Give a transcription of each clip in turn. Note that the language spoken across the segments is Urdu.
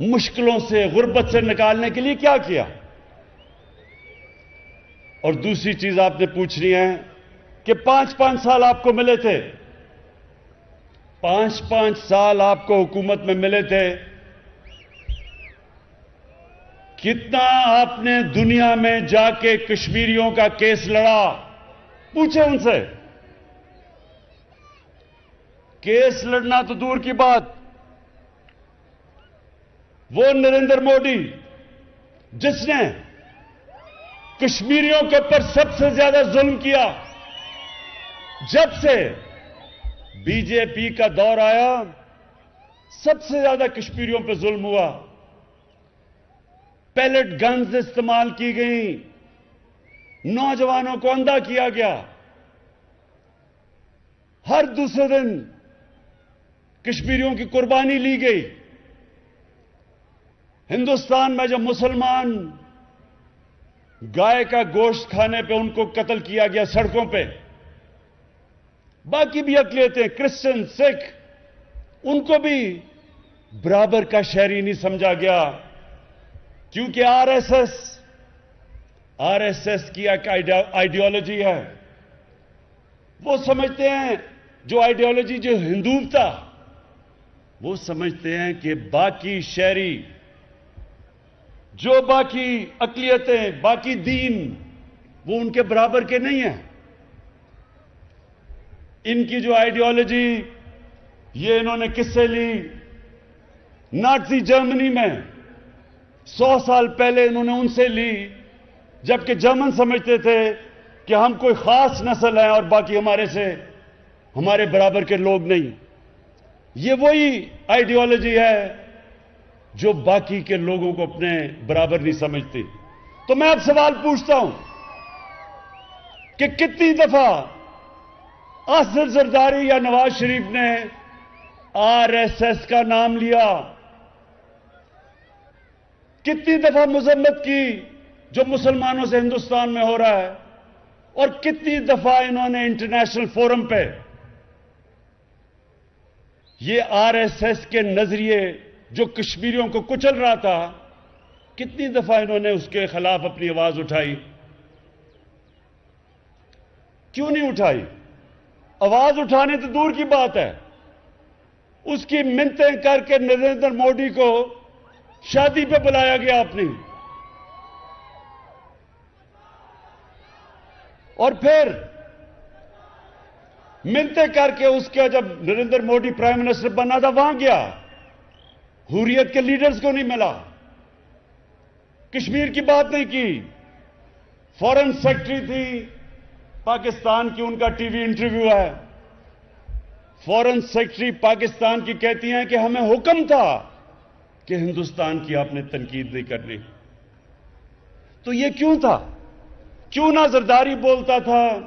مشکلوں سے غربت سے نکالنے کے لیے کیا کیا؟ اور دوسری چیز آپ نے پوچھنی ہے کہ 5 سال آپ کو ملے تھے، 5 سال آپ کو حکومت میں ملے تھے، کتنا آپ نے دنیا میں جا کے کشمیریوں کا کیس لڑا؟ پوچھیں ان سے۔ کیس لڑنا تو دور کی بات، وہ نریندر مودی جس نے کشمیریوں کے اوپر سب سے زیادہ ظلم کیا، جب سے بی جے پی کا دور آیا سب سے زیادہ کشمیریوں پہ ظلم ہوا، پیلٹ گنز استعمال کی گئیں، نوجوانوں کو اندھا کیا گیا، ہر دوسرے دن کشمیریوں کی قربانی لی گئی۔ ہندوستان میں جب مسلمان گائے کا گوشت کھانے پہ ان کو قتل کیا گیا سڑکوں پہ، باقی بھی اقلیتیں کرسچن سکھ ان کو بھی برابر کا شہری نہیں سمجھا گیا، کیونکہ آر ایس ایس کی ایک آئیڈیالوجی ہے۔ وہ سمجھتے ہیں جو آئیڈیالوجی جو ہندو تھا، وہ سمجھتے ہیں کہ باقی شہری، جو باقی اقلیتیں، باقی دین، وہ ان کے برابر کے نہیں ہیں۔ ان کی جو آئیڈیالوجی یہ انہوں نے کس سے لی؟ نازی جرمنی میں 100 سال پہلے انہوں نے ان سے لی، جبکہ جرمن سمجھتے تھے کہ ہم کوئی خاص نسل ہیں اور باقی ہمارے برابر کے لوگ نہیں۔ یہ وہی آئیڈیالوجی ہے جو باقی کے لوگوں کو اپنے برابر نہیں سمجھتی۔ تو میں اب سوال پوچھتا ہوں کہ کتنی دفعہ اسد زرداری یا نواز شریف نے آر ایس ایس کا نام لیا؟ کتنی دفعہ مذمت کی جو مسلمانوں سے ہندوستان میں ہو رہا ہے؟ اور کتنی دفعہ انہوں نے انٹرنیشنل فورم پہ یہ آر ایس ایس کے نظریے جو کشمیریوں کو کچل رہا تھا، کتنی دفعہ انہوں نے اس کے خلاف اپنی آواز اٹھائی؟ کیوں نہیں اٹھائی؟ آواز اٹھانے تو دور کی بات ہے، اس کی منتیں کر کے نریندر مودی کو شادی پہ بلایا گیا اپنی، اور پھر منتیں کر کے اس کا جب نریندر مودی پرائم منسٹر بنا تھا وہاں گیا، حریت کے لیڈرز کو نہیں ملا، کشمیر کی بات نہیں کی۔ فارن سیکرٹری تھی پاکستان کی، ان کا ٹی وی انٹرویو ہے، فارن سیکرٹری پاکستان کی کہتی ہیں کہ ہمیں حکم تھا کہ ہندوستان کی آپ نے تنقید نہیں کرنی۔ تو یہ کیوں تھا؟ کیوں نہ زرداری بولتا تھا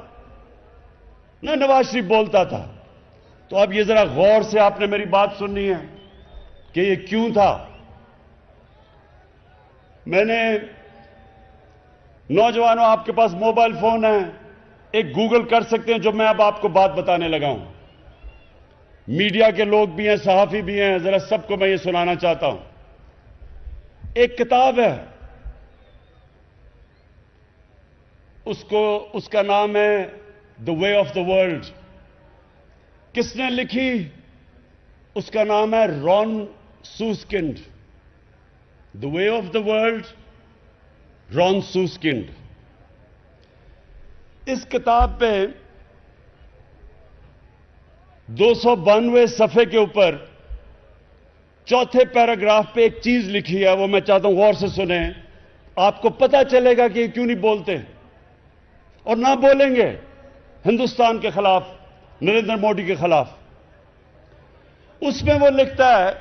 نہ نواز شریف بولتا تھا؟ تو اب یہ ذرا غور سے آپ نے میری بات سننی ہے کہ یہ کیوں تھا۔ میں نے نوجوانوں، آپ کے پاس موبائل فون ہے، ایک گوگل کر سکتے ہیں جو میں اب آپ کو بات بتانے لگا ہوں۔ میڈیا کے لوگ بھی ہیں، صحافی بھی ہیں، ذرا سب کو میں یہ سنانا چاہتا ہوں۔ ایک کتاب ہے، اس کا نام ہے دا وے آف دا ورلڈ۔ کس نے لکھی؟ اس کا نام ہے رون سوسکنڈ۔ دا وے آف دا ورلڈ، رون سوسکنڈ۔ اس کتاب پہ 292 صفحے کے اوپر چوتھے پیراگراف پہ ایک چیز لکھی ہے، وہ میں چاہتا ہوں غور سے سنیں، آپ کو پتہ چلے گا کہ یہ کیوں نہیں بولتے اور نہ بولیں گے ہندوستان کے خلاف، نریندر مودی کے خلاف۔ اس میں وہ لکھتا ہے،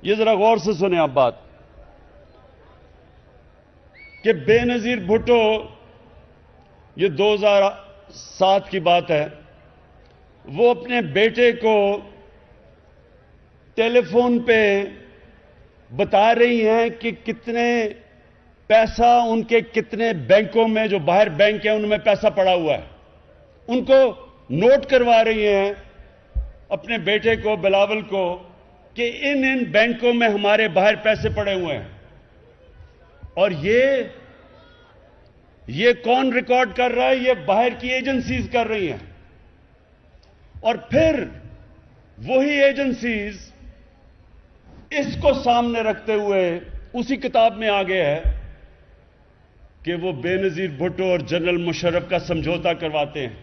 یہ ذرا غور سے سنیں آپ بات، کہ بے نظیر بھٹو، یہ 2007 کی بات ہے، وہ اپنے بیٹے کو ٹیلی فون پہ بتا رہی ہیں کہ کتنے پیسہ ان کے کتنے بینکوں میں، جو باہر بینک ہیں ان میں پیسہ پڑا ہوا ہے، ان کو نوٹ کروا رہی ہیں اپنے بیٹے کو، بلاول کو، کہ ان بینکوں میں ہمارے باہر پیسے پڑے ہوئے ہیں. اور یہ کون ریکارڈ کر رہا ہے؟ یہ باہر کی ایجنسیز کر رہی ہیں. اور پھر وہی ایجنسیز اس کو سامنے رکھتے ہوئے اسی کتاب میں آگے ہے کہ وہ بے نظیر بھٹو اور جنرل مشرف کا سمجھوتا کرواتے ہیں.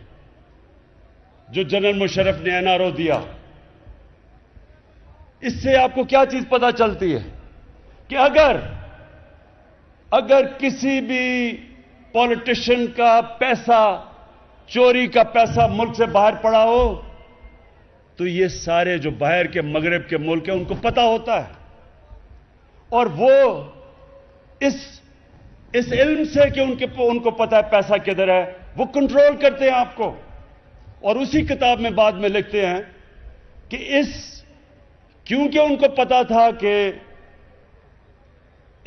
جو جنرل مشرف نے این آر او دیا، اس سے آپ کو کیا چیز پتا چلتی ہے کہ اگر کسی بھی پولیٹیشین کا پیسہ، چوری کا پیسہ ملک سے باہر پڑا ہو تو یہ سارے جو باہر کے مغرب کے ملک ہیں ان کو پتا ہوتا ہے. اور وہ اس علم سے کہ ان کو پتا ہے پیسہ کدھر ہے، وہ کنٹرول کرتے ہیں آپ کو. اور اسی کتاب میں بعد میں لکھتے ہیں کہ کیونکہ ان کو پتا تھا کہ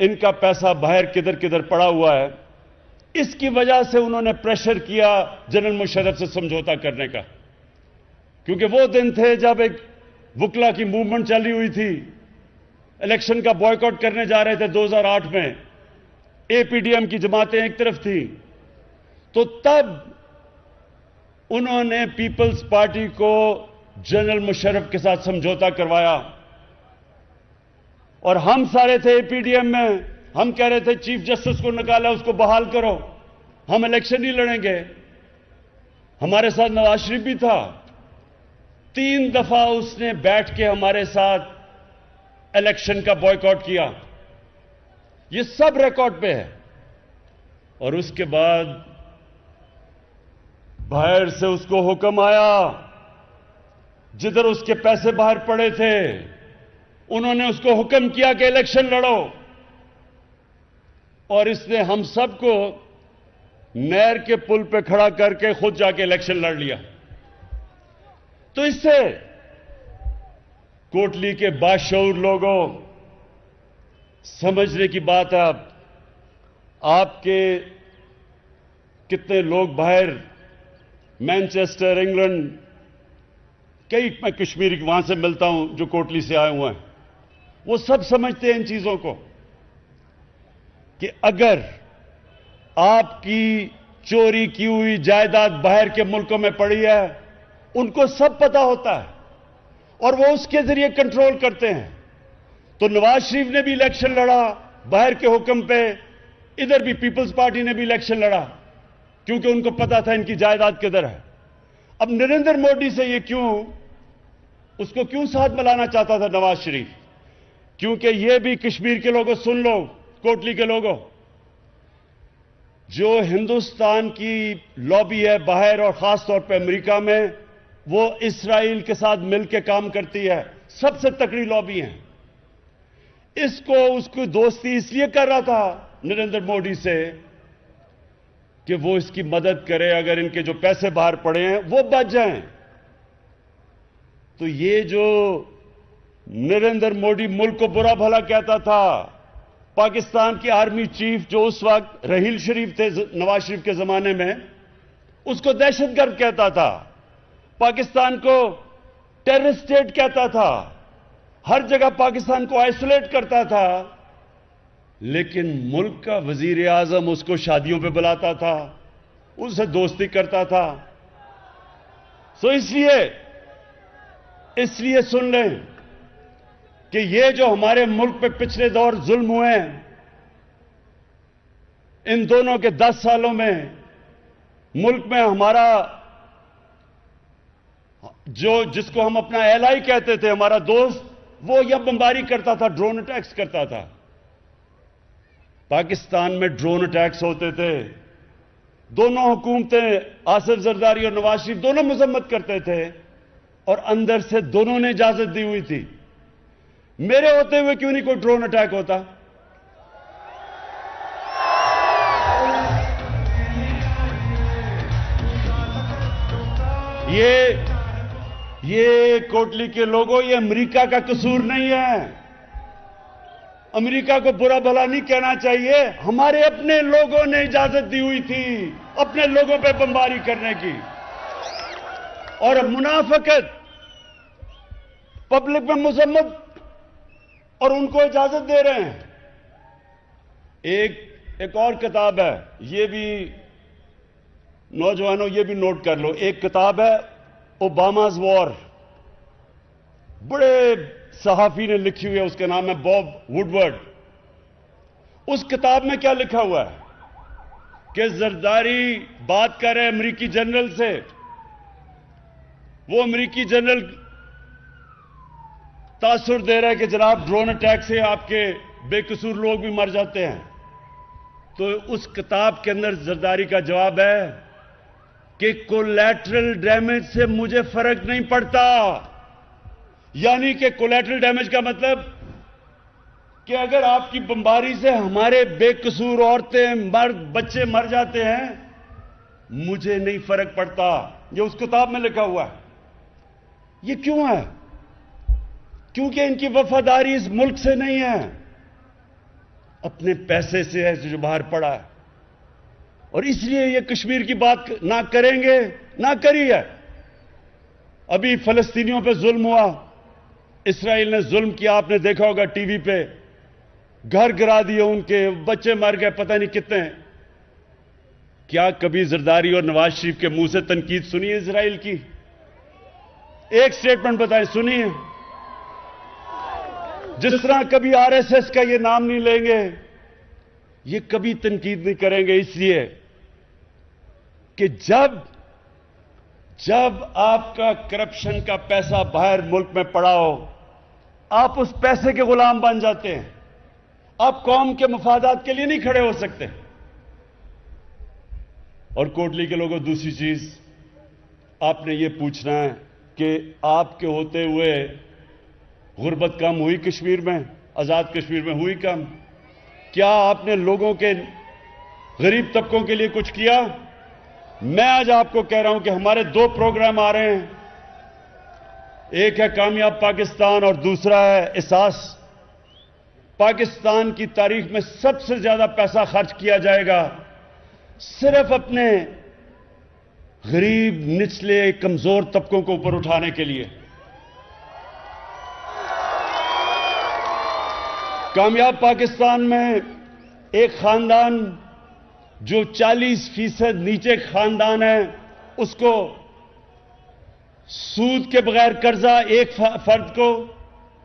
ان کا پیسہ باہر کدھر کدھر پڑا ہوا ہے، اس کی وجہ سے انہوں نے پریشر کیا جنرل مشرف سے سمجھوتا کرنے کا. کیونکہ وہ دن تھے جب ایک وکلا کی موومنٹ چلی ہوئی تھی، الیکشن کا بوائیکاٹ کرنے جا رہے تھے 2008 میں. اے پی ڈی ایم کی جماعتیں ایک طرف تھیں، تو تب انہوں نے پیپلز پارٹی کو جنرل مشرف کے ساتھ سمجھوتا کروایا. اور ہم سارے تھے اے پی ڈی ایم میں، ہم کہہ رہے تھے چیف جسٹس کو نکالا، اس کو بحال کرو، ہم الیکشن نہیں لڑیں گے. ہمارے ساتھ نواز شریف بھی تھا. 3 دفعہ اس نے بیٹھ کے ہمارے ساتھ الیکشن کا بوائیکاٹ کیا. یہ سب ریکارڈ پہ ہے. اور اس کے بعد باہر سے اس کو حکم آیا، جدھر اس کے پیسے باہر پڑے تھے انہوں نے اس کو حکم کیا کہ الیکشن لڑو. اور اس نے ہم سب کو نہر کے پل پہ کھڑا کر کے خود جا کے الیکشن لڑ لیا. تو اس سے کوٹلی کے باشعور لوگوں سمجھنے کی بات ہے. آپ کے کتنے لوگ باہر مینچسٹر، انگلینڈ، کئی میں کشمیری وہاں سے ملتا ہوں جو کوٹلی سے آئے ہوئے ہیں، وہ سب سمجھتے ہیں ان چیزوں کو کہ اگر آپ کی چوری کی ہوئی جائیداد باہر کے ملکوں میں پڑی ہے، ان کو سب پتا ہوتا ہے اور وہ اس کے ذریعے کنٹرول کرتے ہیں. تو نواز شریف نے بھی الیکشن لڑا باہر کے حکم پہ، ادھر بھی پیپلز پارٹی نے بھی الیکشن لڑا کیونکہ ان کو پتا تھا ان کی جائیداد کدھر ہے. اب نریندر مودی سے اس کو کیوں ساتھ ملانا چاہتا تھا نواز شریف؟ کیونکہ یہ بھی کشمیر کے لوگوں سن لو، کوٹلی کے لوگوں، جو ہندوستان کی لابی ہے باہر اور خاص طور پہ امریکہ میں، وہ اسرائیل کے ساتھ مل کے کام کرتی ہے. سب سے تکڑی لابی ہیں. اس کی دوستی اس لیے کر رہا تھا نریندر مودی سے کہ وہ اس کی مدد کرے، اگر ان کے جو پیسے باہر پڑے ہیں وہ بچ جائیں. تو یہ جو نریندر مودی ملک کو برا بھلا کہتا تھا، پاکستان کی آرمی چیف جو اس وقت رحیل شریف تھے نواز شریف کے زمانے میں، اس کو دہشت گرد کہتا تھا، پاکستان کو ٹیررسٹ اسٹیٹ کہتا تھا، ہر جگہ پاکستان کو آئسولیٹ کرتا تھا. لیکن ملک کا وزیر اعظم اس کو شادیوں پہ بلاتا تھا، اس سے دوستی کرتا تھا. سو اس لیے سن لیں کہ یہ جو ہمارے ملک پہ پچھلے دور ظلم ہوئے ہیں، ان دونوں کے 10 سالوں میں ملک میں ہمارا جس کو ہم اپنا ایلائی کہتے تھے، ہمارا دوست، وہ یہ بمباری کرتا تھا، ڈرون اٹیکس کرتا تھا. پاکستان میں ڈرون اٹیکس ہوتے تھے. دونوں حکومتیں، آصف زرداری اور نواز شریف، دونوں مذمت کرتے تھے اور اندر سے دونوں نے اجازت دی ہوئی تھی. میرے ہوتے ہوئے کیوں نہیں کوئی ڈرون اٹیک ہوتا؟ یہ کوٹلی کے لوگوں، یہ امریکہ کا قصور نہیں ہے. امریکہ کو برا بھلا نہیں کہنا چاہیے. ہمارے اپنے لوگوں نے اجازت دی ہوئی تھی اپنے لوگوں پہ بمباری کرنے کی. اور منافقت، پبلک میں مذمت اور ان کو اجازت دے رہے ہیں. ایک اور کتاب ہے, یہ بھی نوجوانوں یہ بھی نوٹ کر لو. ایک کتاب ہے اوباماز وار, بڑے صحافی نے لکھی ہوئی ہے, اس کا نام ہے باب ووڈورڈ. اس کتاب میں کیا لکھا ہوا ہے کہ زرداری بات کر رہے امریکی جنرل سے. وہ امریکی جنرل تاثر دے رہا ہے کہ جناب ڈرون اٹیک سے آپ کے بے قصور لوگ بھی مر جاتے ہیں. تو اس کتاب کے اندر زرداری کا جواب ہے کہ کولیٹرل ڈیمیج سے مجھے فرق نہیں پڑتا. یعنی کہ کولیٹرل ڈیمیج کا مطلب کہ اگر آپ کی بمباری سے ہمارے بے قصور عورتیں مرد بچے مر جاتے ہیں, مجھے نہیں فرق پڑتا. یہ اس کتاب میں لکھا ہوا ہے. یہ کیوں ہے؟ کیونکہ ان کی وفاداری اس ملک سے نہیں ہے, اپنے پیسے سے ہے جو باہر پڑا ہے. اور اس لیے یہ کشمیر کی بات نہ کریں گے, نہ کری ہے. ابھی فلسطینیوں پہ ظلم ہوا, اسرائیل نے ظلم کیا, آپ نے دیکھا ہوگا ٹی وی پہ, گھر گرا دیے ان کے, بچے مر گئے پتہ نہیں کتنے. کیا کبھی زرداری اور نواز شریف کے منہ سے تنقید سنی ہے اسرائیل کی؟ ایک سٹیٹمنٹ بتائیں, سنی ہے؟ جس طرح کبھی آر ایس ایس کا یہ نام نہیں لیں گے, یہ کبھی تنقید نہیں کریں گے. اس لیے کہ جب آپ کا کرپشن کا پیسہ باہر ملک میں پڑا ہو, آپ اس پیسے کے غلام بن جاتے ہیں. آپ قوم کے مفادات کے لیے نہیں کھڑے ہو سکتے. اور کوٹلی کے لوگوں, دوسری چیز آپ نے یہ پوچھنا ہے کہ آپ کے ہوتے ہوئے غربت کم ہوئی کشمیر میں, آزاد کشمیر میں ہوئی کم؟ کیا آپ نے لوگوں کے غریب طبقوں کے لیے کچھ کیا؟ میں آج آپ کو کہہ رہا ہوں کہ ہمارے 2 پروگرام آ رہے ہیں. ایک ہے کامیاب پاکستان اور دوسرا ہے احساس. پاکستان کی تاریخ میں سب سے زیادہ پیسہ خرچ کیا جائے گا صرف اپنے غریب, نچلے, کمزور طبقوں کو اوپر اٹھانے کے لیے. کامیاب پاکستان میں ایک خاندان جو 40% نیچے خاندان ہے, اس کو سود کے بغیر قرضہ, ایک فرد کو,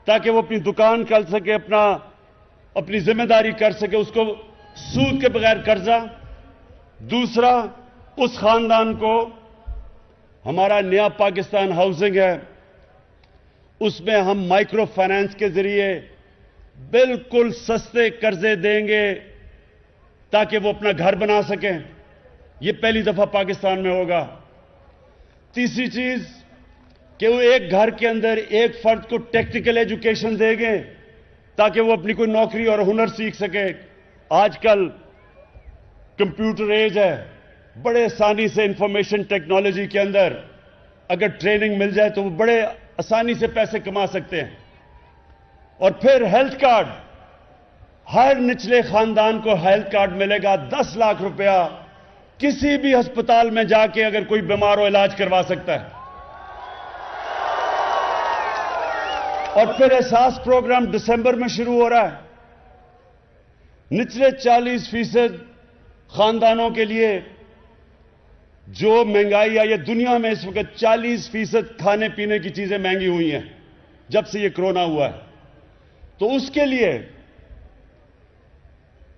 تاکہ وہ اپنی دکان کر سکے, اپنی ذمہ داری کر سکے, اس کو سود کے بغیر قرضہ. دوسرا, اس خاندان کو ہمارا نیا پاکستان ہاؤسنگ ہے, اس میں ہم مائکرو فائنانس کے ذریعے بالکل سستے قرضے دیں گے تاکہ وہ اپنا گھر بنا سکیں. یہ پہلی دفعہ پاکستان میں ہوگا. تیسری چیز کہ وہ ایک گھر کے اندر ایک فرد کو ٹیکنیکل ایجوکیشن دیں گے تاکہ وہ اپنی کوئی نوکری اور ہنر سیکھ سکے. آج کل کمپیوٹر ایج ہے, بڑے آسانی سے انفارمیشن ٹیکنالوجی کے اندر اگر ٹریننگ مل جائے تو وہ بڑے آسانی سے پیسے کما سکتے ہیں. اور پھر ہیلتھ کارڈ, ہر نچلے خاندان کو ہیلتھ کارڈ ملے گا, 10 لاکھ روپیہ کسی بھی ہسپتال میں جا کے اگر کوئی بیمار ہو علاج کروا سکتا ہے. اور پھر احساس پروگرام دسمبر میں شروع ہو رہا ہے. نچلے 40% خاندانوں کے لیے جو مہنگائی آئی ہے دنیا میں اس وقت 40% کھانے پینے کی چیزیں مہنگی ہوئی ہیں جب سے یہ کرونا ہوا ہے. تو اس کے لیے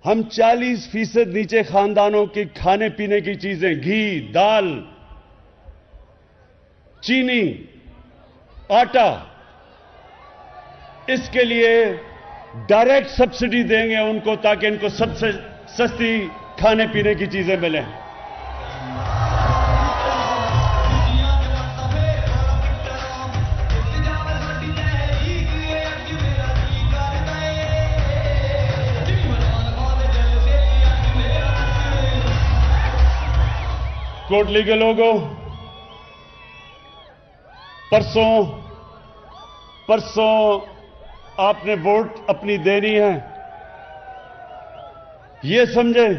ہم 40% نیچے خاندانوں کی کھانے پینے کی چیزیں, گھی, دال, چینی, آٹا, اس کے لیے ڈائریکٹ سبسڈی دیں گے ان کو تاکہ ان کو سب سے سستی کھانے پینے کی چیزیں ملیں. کوٹلی کے لوگوں, پرسوں آپ نے ووٹ اپنی دینی ہے. یہ سمجھیں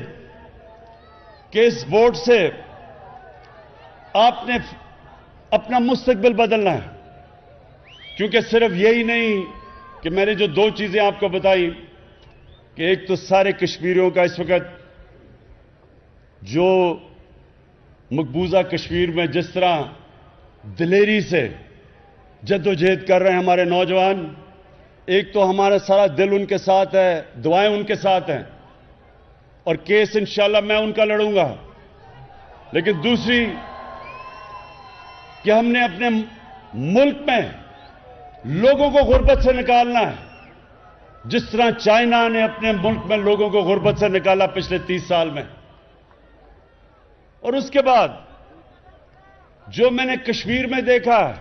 کہ اس ووٹ سے آپ نے اپنا مستقبل بدلنا ہے, کیونکہ صرف یہی نہیں کہ میں نے جو دو چیزیں آپ کو بتائی کہ ایک تو سارے کشمیریوں کا اس وقت جو مقبوضہ کشمیر میں جس طرح دلیری سے جدوجہد کر رہے ہیں ہمارے نوجوان، ایک تو ہمارا سارا دل ان کے ساتھ ہے، دعائیں ان کے ساتھ ہیں، اور کیس انشاءاللہ میں ان کا لڑوں گا، لیکن دوسری کہ ہم نے اپنے ملک میں لوگوں کو غربت سے نکالنا ہے، جس طرح چائنا نے اپنے ملک میں لوگوں کو غربت سے نکالا پچھلے 30 سال میں۔ اور اس کے بعد جو میں نے کشمیر میں دیکھا ہے،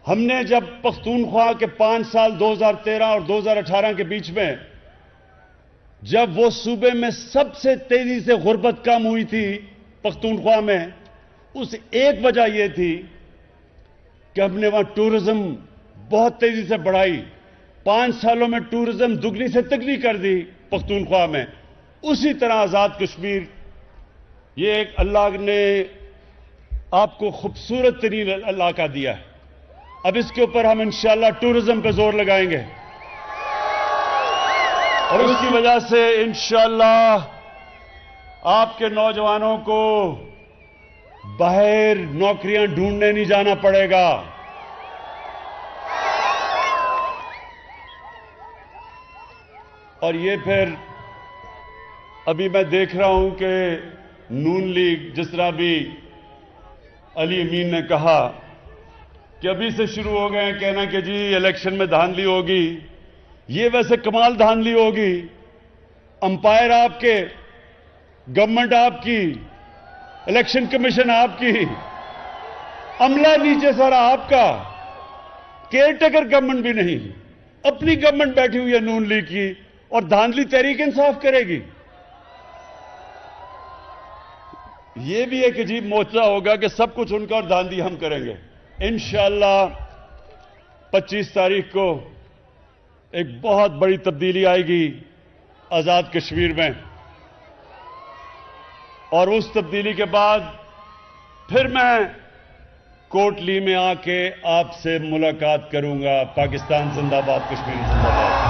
ہم نے جب پختونخوا کے 5 سال 2013 اور 2018 کے بیچ میں جب وہ صوبے میں سب سے تیزی سے غربت کم ہوئی تھی پختونخوا میں، اس ایک وجہ یہ تھی کہ ہم نے وہاں ٹورزم بہت تیزی سے بڑھائی، 5 سالوں میں ٹورزم دگنی سے تگنی کر دی پختونخوا میں۔ اسی طرح آزاد کشمیر، یہ ایک اللہ نے آپ کو خوبصورت ترین علاقہ دیا ہے، اب اس کے اوپر ہم انشاءاللہ ٹورزم پہ زور لگائیں گے، اور اس کی وجہ سے انشاءاللہ آپ کے نوجوانوں کو باہر نوکریاں ڈھونڈنے نہیں جانا پڑے گا۔ اور یہ پھر ابھی میں دیکھ رہا ہوں کہ نون لیگ، جس طرح بھی علی امین نے کہا کہ ابھی سے شروع ہو گئے ہیں کہنا کہ جی الیکشن میں دھاندلی ہوگی، یہ ویسے کمال دھاندلی ہوگی، امپائر آپ کے، گورنمنٹ آپ کی، الیکشن کمیشن آپ کی، عملہ نیچے سارا آپ کا، کیئر ٹیکر گورنمنٹ بھی نہیں، اپنی گورنمنٹ بیٹھی ہوئی ہے نون لیگ کی، اور دھاندلی تحریک انصاف کرے گی۔ یہ بھی ایک عجیب معجزہ ہوگا کہ سب کچھ ان کا اور دھاندلی ہم کریں گے۔ انشاءاللہ 25 تاریخ کو ایک بہت بڑی تبدیلی آئے گی آزاد کشمیر میں، اور اس تبدیلی کے بعد پھر میں کوٹلی میں آ کے آپ سے ملاقات کروں گا۔ پاکستان زندہ باد، کشمیر زندہ باد۔